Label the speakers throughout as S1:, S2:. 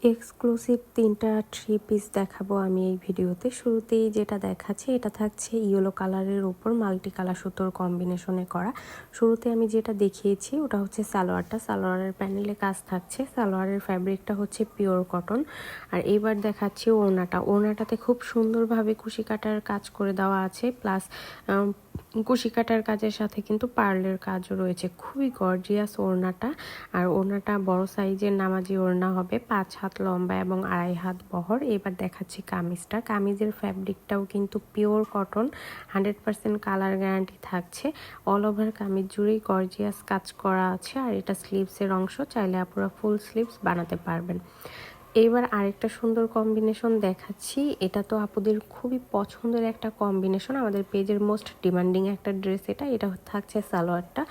S1: Exclusive 3টা three piece দেখাবো আমি এই ভিডিওতে। শুরুতেই যেটা দেখাচ্ছি এটা থাকছে ইয়েলো কালারের উপর মাল্টি কালার সুতোর কম্বিনেশনে করা। শুরুতে আমি যেটা দেখিয়েছি ওটা হচ্ছে সালোয়ারটা। সালোয়ারের প্যানেলে কাজ থাকছে। সালোয়ারের ফ্যাব্রিকটা হচ্ছে পিওর কটন। আর এইবার দেখাচ্ছি ওড়নাটা। ওড়নাটাতে খুব সুন্দরভাবে কুশি কাটার কাজ করে দেওয়া আছে, প্লাস কুশি কাটার কাজের সাথে কিন্তু পার্লের কাজও রয়েছে। খুবই গর্জিয়াস ওড়নাটা। আর ওড়নাটা বড় সাইজের নামাজি ওড়না হবে, 5 হাত লম্বা এবং 2.5 হাত বহর। এবার দেখাচ্ছি কামিজটা। কামিজের ফ্যাব্রিকটাও কিন্তু পিওর কটন, 100% কালার গ্যারান্টি থাকছে। অল ওভার কামিজ জুড়েই গর্জিয়াস কাজ করা আছে। আর এটা স্লিভসের অংশ, চাইলে আপনারা ফুল স্লিভস বানাতে পারবেন। এইবার আরেকটা সুন্দর কম্বিনেশন দেখাচ্ছি। এটা তো আপুদের খুবই পছন্দের একটা কম্বিনেশন, আমাদের পেজের মোস্ট ডিমান্ডিং একটা ড্রেস এটা। এটা থাকছে সালোয়ারটা।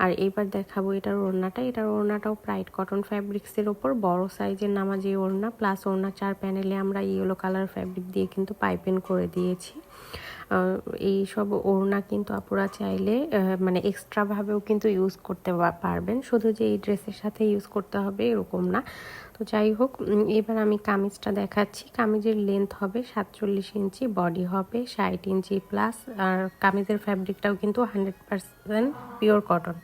S1: আর এইবার দেখাবো এটার ওড়নাটা। এটার ওড়নাটাও প্রাইড কটন ফ্যাব্রিক্সের ওপর বড় সাইজের নামাজি ওড়না, প্লাস ওড়না 4 প্যানেলে আমরা ইয়েলো কালার ফ্যাব্রিক দিয়ে কিন্তু পাইপিং করে দিয়েছি। এই সব ওড়না কিন্তু আপুরা চাইলে মানে এক্সট্রাভাবেও কিন্তু ইউজ করতে পারবেন, শুধু যে এই ড্রেসের সাথে ইউজ করতে হবে এরকম না। তো যাই হোক, এবার আমি কামিজটা দেখাচ্ছি। কামিজের লেন্থ হবে 47 ইঞ্চি, বডি হবে 60 ইঞ্চি প্লাস। আর কামিজের ফ্যাব্রিকটাও কিন্তু 100% পিওর কটন।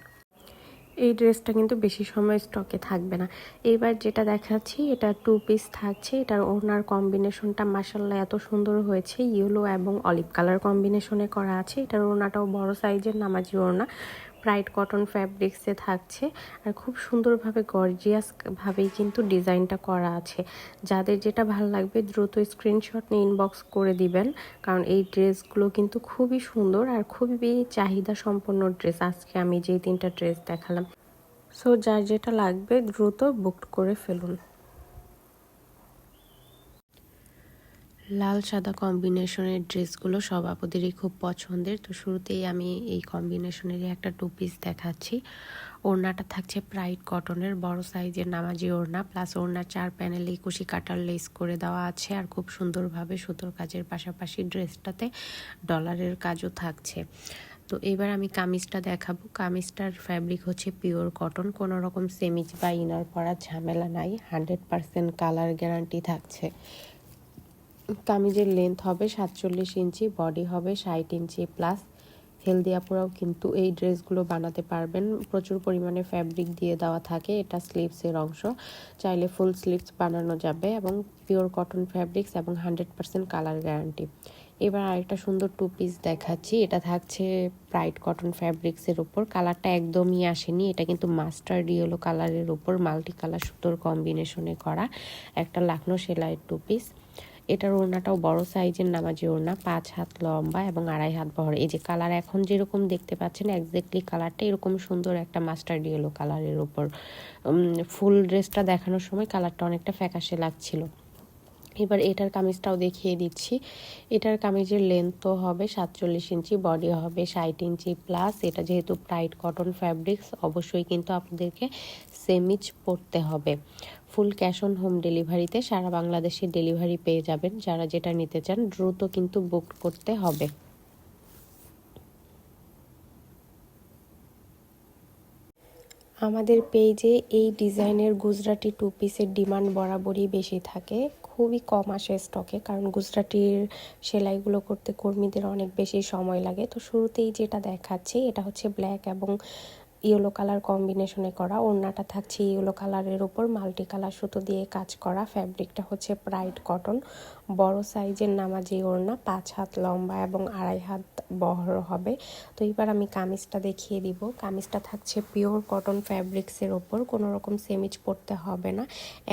S1: এই ড্রেসটা কিন্তু বেশি সময় স্টকে থাকবে না। এইবার যেটা দেখাচ্ছি এটা 2 পিস থাকছে। এটার ওড়নার কম্বিনেশনটা মাশাআল্লাহ এত সুন্দর হয়েছে, ইয়েলো এবং অলিভ কালার কম্বিনেশনে করা আছে। এটার ওড়নাটাও বড় সাইজের নামাজি ওড়না, প্রাইড কটন ফ্যাব্রিক্সে থাকছে। আর খুব সুন্দরভাবে গর্জিয়াস ভাবেই কিন্তু ডিজাইনটা করা আছে। যাদের যেটা ভালো লাগবে দ্রুত স্ক্রিনশট নিয়ে ইনবক্স করে দিবেন, কারণ এই ড্রেসগুলো কিন্তু খুবই সুন্দর আর খুবই চাহিদা সম্পন্ন ড্রেস। আজকে আমি যে 3টা ড্রেস দেখালাম, সো যার যেটা লাগবে দ্রুত বুক করে ফেলুন। লাল সাদা কম্বিনেশনের ড্রেসগুলো সব আপুদেরই খুব পছন্দের। তো শুরুতেই আমি এই কম্বিনেশনেরই একটা 2 পিস দেখাচ্ছি। ওড়নাটা থাকছে প্রাইড কটনের বড় সাইজের নামাজি ওড়না, প্লাস ওড়নার 4 প্যানেলেই কুশি কাটার লেস করে দেওয়া আছে। আর খুব সুন্দরভাবে সুতোর কাজের পাশাপাশি ড্রেসটাতে ডলারের কাজও থাকছে। তো এবার আমি কামিজটা দেখাবো। কামিজটার ফ্যাব্রিক হচ্ছে পিওর কটন, কোনো রকম সেমিজ বা ইনার পরার ঝামেলা নাই, 100% কালার গ্যারান্টি থাকছে। কামিজের লেন্থ হবে 47 ইঞ্চি, বডি হবে 60 ইঞ্চি প্লাস। হেলদি আপুরাও কিন্তু এই ড্রেসগুলো বানাতে পারবেন, প্রচুর পরিমাণে ফ্যাব্রিক দিয়ে দেওয়া থাকে। এটা স্লিভসের অংশ, চাইলে ফুল স্লিভস বানানো যাবে এবং পিওর কটন ফ্যাব্রিক্স এবং 100% কালার গ্যারান্টি। এবার আরেকটা সুন্দর 2 পিস দেখাচ্ছি। এটা থাকছে প্রাইড কটন ফ্যাব্রিক্সের উপর, কালারটা একদমই আসেনি, এটা কিন্তু মাস্টার্ড ইয়েলো কালারের উপর মাল্টি কালার সুতোর কম্বিনেশনে করা একটা লাখনো সেলাইয়ের 2 পিস। এটার ওড়নাটাও বড় সাইজের নামাজি ওড়না, 5 হাত লম্বা এবং 2.5 হাত বহর। এই যে কালার এখন যেরকম দেখতে পাচ্ছেন এক্স্যাক্টলি কালারটা এরকম সুন্দর একটা মাস্টার্ড ইয়েলো কালারের উপর। ফুল ড্রেসটা দেখানোর সময় কালারটা অনেকটা ফ্যাকাশে লাগছিল। এবার এটার কামিজটাও দেখিয়ে দিচ্ছি। এটার কামিজের লেন্থও হবে 47 ইঞ্চি, বডি হবে 60 ইঞ্চি প্লাস। এটা যেহেতু প্রাইড কটন ফ্যাব্রিক্স অবশ্যই কিন্তু আপনাদেরকে সেমিজ পরতে হবে। ফুল ক্যাশ অন হোম ডেলিভারিতে সারা বাংলাদেশে ডেলিভারি পেয়ে যাবেন। যারা যেটা নিতে চান দ্রুত কিন্তু বুক করতে হবে। আমাদের পেজে এই ডিজাইনের গুজরাটি 2 পিসের ডিমান্ড বরাবরই বেশি থাকে, খুবই কম আসে স্টকে, কারণ গুজরাটির সেলাইগুলো করতে কর্মীদের অনেক বেশি সময় লাগে। তো শুরুতেই যেটা দেখাচ্ছি এটা হচ্ছে ব্ল্যাক এবং ইয়েলো কালার কম্বিনেশনে করা। ওড়নাটা থাকছে ইয়েলো কালারের উপর মাল্টি কালার সুতো দিয়ে কাজ করা। ফ্যাব্রিকটা হচ্ছে প্রাইড কটন, বড় সাইজের নামাজি ওড়না, 5 হাত লম্বা এবং 2.5 হাত বহর হবে। তো এবার আমি কামিজটা দেখিয়ে দিব। কামিজটা থাকছে পিওর কটন ফ্যাব্রিক্সের ওপর, কোনো রকম সেমিজ পরতে হবে না,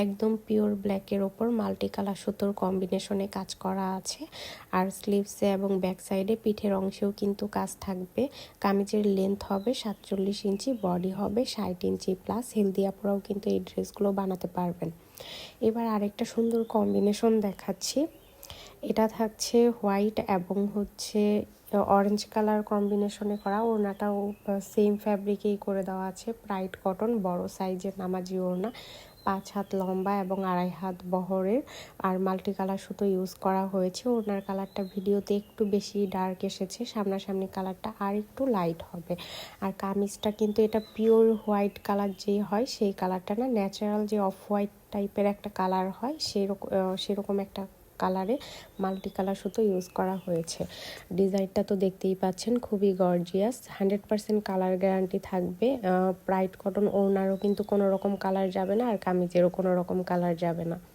S1: একদম পিওর ব্ল্যাকের ওপর মাল্টি কালার সুতোর কম্বিনেশনে কাজ করা আছে। আর স্লিভসে এবং ব্যাক সাইডে পিঠের অংশেও কিন্তু কাজ থাকবে। কামিজের লেন্থ হবে 47 ইঞ্চি, বডি হবে 60 ইঞ্চি প্লাস। হেলদি আপুরাও কিন্তু এই ড্রেসগুলো বানাতে পারবেন। এবার আরেকটা সুন্দর কম্বিনেশন দেখাচ্ছি। এটা থাকছে হোয়াইট এবং হচ্ছে অরেঞ্জ কালার কম্বিনেশনে করা। ওড়নাটাও সেম ফ্যাব্রিকেই করে দেওয়া আছে, প্রাইড কটন, বড় সাইজের নামাজি ওড়না, 5 হাত লম্বা এবং 2.5 হাত বহরের। আর মাল্টি কালার সুতো ইউজ করা হয়েছে। ওড়নার কালারটা ভিডিওতে একটু বেশি ডার্ক এসেছে, সামনাসামনি কালারটা আর একটু লাইট হবে। আর কামিজটা কিন্তু এটা পিওর হোয়াইট কালার যে হয় সেই কালারটা না, ন্যাচারাল যে অফ হোয়াইট টাইপের একটা কালার হয় সেরকম একটা কালারে মাল্টি কালার সুতো ইউজ করা হয়েছে। ডিজাইনটা তো দেখতেই পাচ্ছেন, খুবই গর্জিয়াস। 100% কালার গ্যারান্টি থাকবে। ব্রাইট কটন ওড়নারও কিন্তু কোনো রকম কালার যাবে না, আর কামিজেরও কোনো রকম কালার যাবে না।